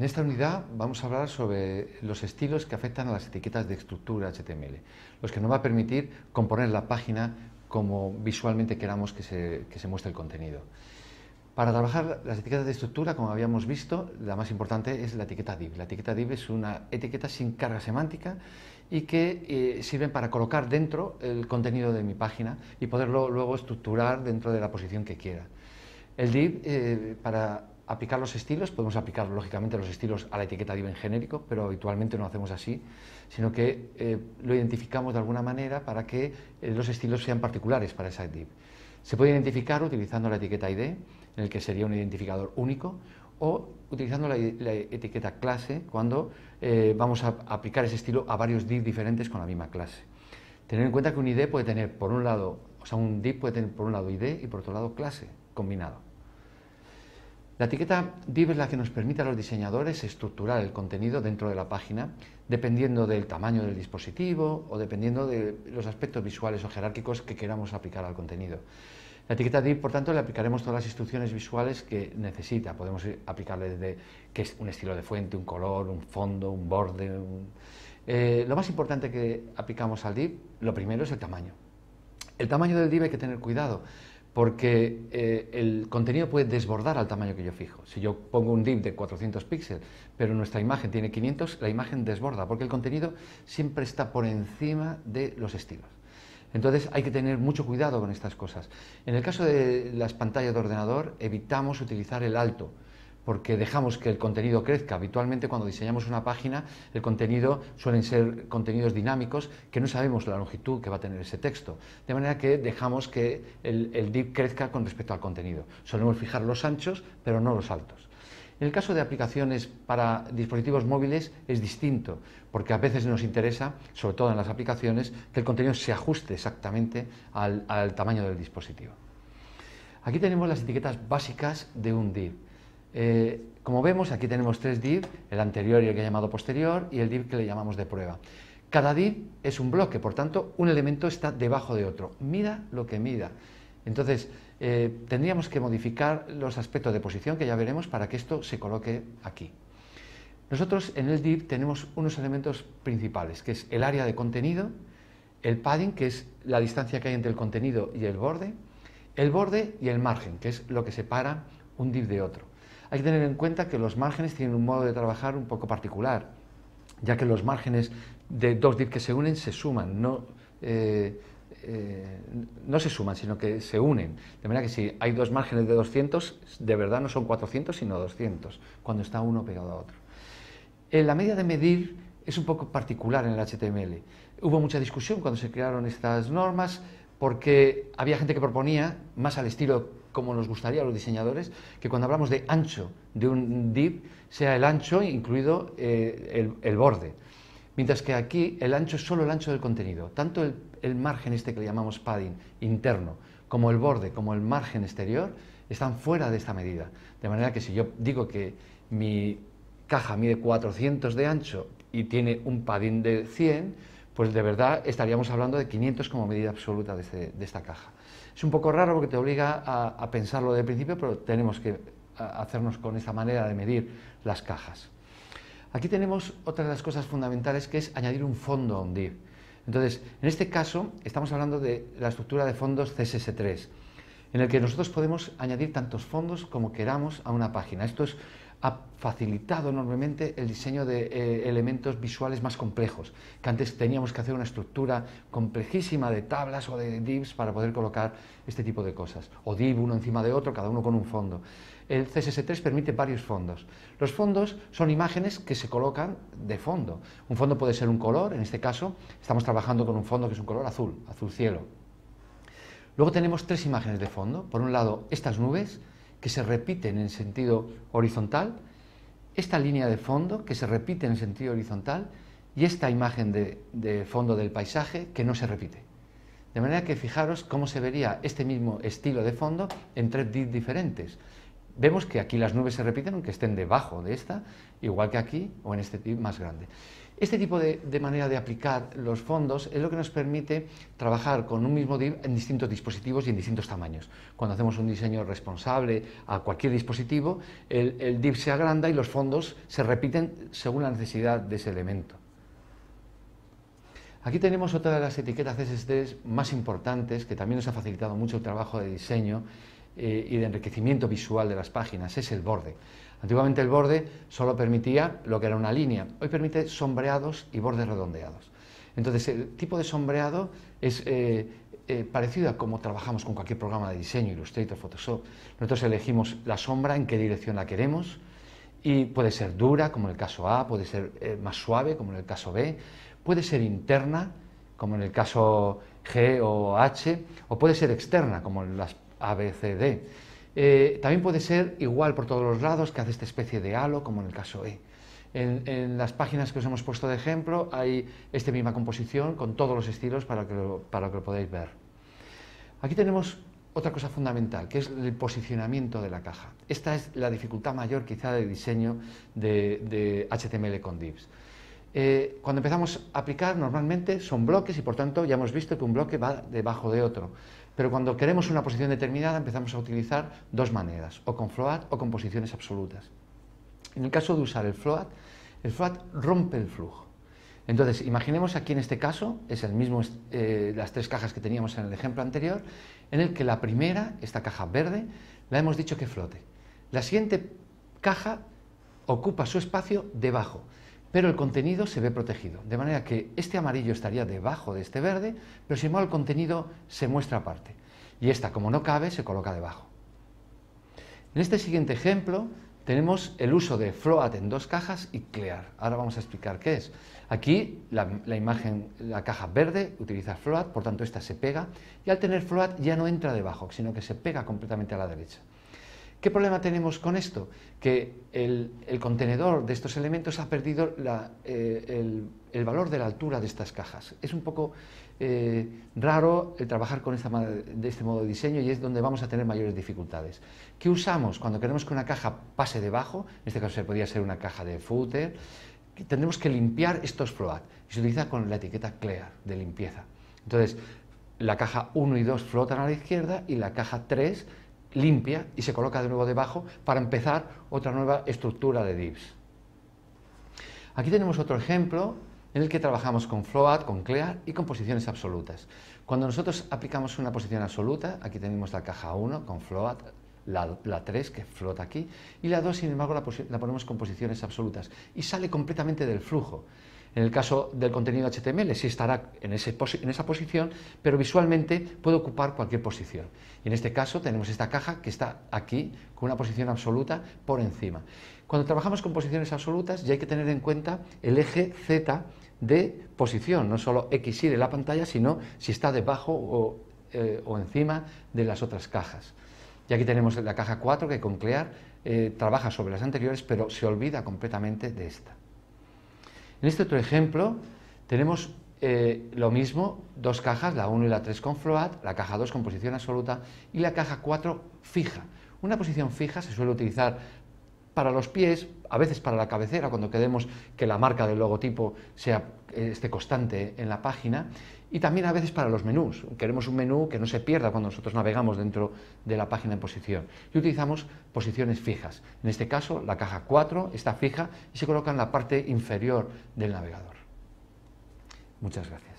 esta unidad vamos a hablar sobre los estilos que afectan a las etiquetas de estructura HTML, los que nos va a permitir componer la página como visualmente queramos que se muestre el contenido. Para trabajar las etiquetas de estructura, como habíamos visto, la más importante es la etiqueta div. La etiqueta div es una etiqueta sin carga semántica y que sirven para colocar dentro el contenido de mi página y poderlo luego estructurar dentro de la posición que quiera. El div, para aplicar los estilos, podemos aplicar lógicamente los estilos a la etiqueta div en genérico, pero habitualmente no hacemos así, sino que lo identificamos de alguna manera para que los estilos sean particulares para esa div. Se puede identificar utilizando la etiqueta ID, en el que sería un identificador único, o utilizando la etiqueta clase cuando vamos a aplicar ese estilo a varios div diferentes con la misma clase. Tener en cuenta que un ID puede tener por un lado, un div puede tener por un lado ID y por otro lado clase combinado. La etiqueta div es la que nos permite a los diseñadores estructurar el contenido dentro de la página dependiendo del tamaño del dispositivo o dependiendo de los aspectos visuales o jerárquicos que queramos aplicar al contenido. La etiqueta div, por tanto, le aplicaremos todas las instrucciones visuales que necesita. Podemos aplicarle desde que es un estilo de fuente, un color, un fondo, un borde. Lo más importante que aplicamos al div, lo primero es el tamaño. El tamaño del div hay que tener cuidado, porque el contenido puede desbordar al tamaño que yo fijo. Si yo pongo un div de 400 píxeles, pero nuestra imagen tiene 500, la imagen desborda, porque el contenido siempre está por encima de los estilos. Entonces hay que tener mucho cuidado con estas cosas. En el caso de las pantallas de ordenador, evitamos utilizar el alto, porque dejamos que el contenido crezca. Habitualmente cuando diseñamos una página, el contenido suelen ser contenidos dinámicos que no sabemos la longitud que va a tener ese texto, de manera que dejamos que el div crezca con respecto al contenido. Solemos fijar los anchos, pero no los altos. En el caso de aplicaciones para dispositivos móviles es distinto, porque a veces nos interesa, sobre todo en las aplicaciones, que el contenido se ajuste exactamente al tamaño del dispositivo. Aquí tenemos las etiquetas básicas de un div. Como vemos, aquí tenemos tres div, el anterior y el que he llamado posterior, y el div que le llamamos de prueba. Cada div es un bloque, por tanto, un elemento está debajo de otro. Mida lo que mida. Entonces, tendríamos que modificar los aspectos de posición, que ya veremos, para que esto se coloque aquí. Nosotros en el div tenemos unos elementos principales, que es el área de contenido, el padding, que es la distancia que hay entre el contenido y el borde y el margen, que es lo que separa un div de otro. Hay que tener en cuenta que los márgenes tienen un modo de trabajar un poco particular, ya que los márgenes de dos div que se unen se suman, no se suman, sino que se unen. De manera que si hay dos márgenes de 200, de verdad no son 400, sino 200, cuando está uno pegado a otro. La medida de medir es un poco particular en el HTML. Hubo mucha discusión cuando se crearon estas normas, porque había gente que proponía, más al estilo como nos gustaría a los diseñadores, que cuando hablamos de ancho de un div, sea el ancho incluido el borde. Mientras que aquí el ancho es solo el ancho del contenido. Tanto el margen este que le llamamos padding interno, como el borde, como el margen exterior, están fuera de esta medida. De manera que si yo digo que mi caja mide 400 de ancho y tiene un padding de 100, pues de verdad estaríamos hablando de 500 como medida absoluta de esta caja. Es un poco raro porque te obliga a pensarlo de principio, pero tenemos que hacernos con esta manera de medir las cajas. Aquí tenemos otra de las cosas fundamentales, que es añadir un fondo a un div. Entonces, en este caso, estamos hablando de la estructura de fondos CSS3, en el que nosotros podemos añadir tantos fondos como queramos a una página. Esto ha facilitado enormemente el diseño de elementos visuales más complejos, que antes teníamos que hacer una estructura complejísima de tablas o de divs para poder colocar este tipo de cosas, o div uno encima de otro, cada uno con un fondo. El CSS3 permite varios fondos. Los fondos son imágenes que se colocan de fondo. Un fondo puede ser un color, en este caso estamos trabajando con un fondo que es un color azul, azul cielo. Luego tenemos tres imágenes de fondo. Por un lado, estas nubes, que se repiten en sentido horizontal, esta línea de fondo que se repite en sentido horizontal y esta imagen de fondo del paisaje que no se repite. De manera que fijaros cómo se vería este mismo estilo de fondo en tres div diferentes. Vemos que aquí las nubes se repiten aunque estén debajo de esta, igual que aquí o en este div más grande. Este tipo de manera de aplicar los fondos es lo que nos permite trabajar con un mismo div en distintos dispositivos y en distintos tamaños. Cuando hacemos un diseño responsable a cualquier dispositivo, el div se agranda y los fondos se repiten según la necesidad de ese elemento. Aquí tenemos otra de las etiquetas CSS más importantes, que también nos ha facilitado mucho el trabajo de diseño y de enriquecimiento visual de las páginas, es el borde. Antiguamente el borde solo permitía lo que era una línea, hoy permite sombreados y bordes redondeados. Entonces el tipo de sombreado es parecido a cómo trabajamos con cualquier programa de diseño, Illustrator, Photoshop. Nosotros elegimos la sombra, en qué dirección la queremos, y puede ser dura, como en el caso A, puede ser más suave, como en el caso B, puede ser interna, como en el caso G o H, o puede ser externa, como en las A, B, C, D. También puede ser igual por todos los lados, que hace esta especie de halo, como en el caso E. En las páginas que os hemos puesto de ejemplo hay esta misma composición con todos los estilos para que lo podáis ver. Aquí tenemos otra cosa fundamental, que es el posicionamiento de la caja. Esta es la dificultad mayor quizá de diseño de HTML con divs. Cuando empezamos a aplicar, normalmente son bloques y por tanto ya hemos visto que un bloque va debajo de otro. Pero cuando queremos una posición determinada empezamos a utilizar dos maneras, o con float o con posiciones absolutas. En el caso de usar el float rompe el flujo. Entonces, imaginemos aquí en este caso, es el mismo, las tres cajas que teníamos en el ejemplo anterior, en el que la primera, esta caja verde, la hemos dicho que flote. La siguiente caja ocupa su espacio debajo, pero el contenido se ve protegido, de manera que este amarillo estaría debajo de este verde, pero sin embargo el contenido se muestra aparte. Y esta, como no cabe, se coloca debajo. En este siguiente ejemplo tenemos el uso de float en dos cajas y clear. Ahora vamos a explicar qué es. Aquí la imagen, la caja verde utiliza float, por tanto esta se pega, y al tener float ya no entra debajo, sino que se pega completamente a la derecha. ¿Qué problema tenemos con esto? Que el contenedor de estos elementos ha perdido el valor de la altura de estas cajas. Es un poco raro trabajar con de este modo de diseño y es donde vamos a tener mayores dificultades. ¿Qué usamos cuando queremos que una caja pase debajo? En este caso podría ser una caja de footer. Tendremos que limpiar estos float y se utiliza con la etiqueta clear de limpieza. Entonces, la caja 1 y 2 flotan a la izquierda y la caja 3 limpia y se coloca de nuevo debajo para empezar otra nueva estructura de divs. Aquí tenemos otro ejemplo en el que trabajamos con float, con clear y con posiciones absolutas. Cuando nosotros aplicamos una posición absoluta, aquí tenemos la caja 1 con float, la 3 que flota aquí y la 2 sin embargo la ponemos con posiciones absolutas y sale completamente del flujo. En el caso del contenido HTML sí estará en esa posición, pero visualmente puede ocupar cualquier posición. Y en este caso tenemos esta caja que está aquí con una posición absoluta por encima. Cuando trabajamos con posiciones absolutas ya hay que tener en cuenta el eje Z de posición, no solo X, Y de la pantalla, sino si está debajo o encima de las otras cajas. Y aquí tenemos la caja 4 que con clear trabaja sobre las anteriores, pero se olvida completamente de esta. En este otro ejemplo tenemos lo mismo, dos cajas, la 1 y la 3 con float, la caja 2 con posición absoluta y la caja 4 fija. Una posición fija se suele utilizar para los pies, a veces para la cabecera, cuando queremos que la marca del logotipo esté constante en la página, y también a veces para los menús. Queremos un menú que no se pierda cuando nosotros navegamos dentro de la página en posición. Y utilizamos posiciones fijas. En este caso, la caja 4 está fija y se coloca en la parte inferior del navegador. Muchas gracias.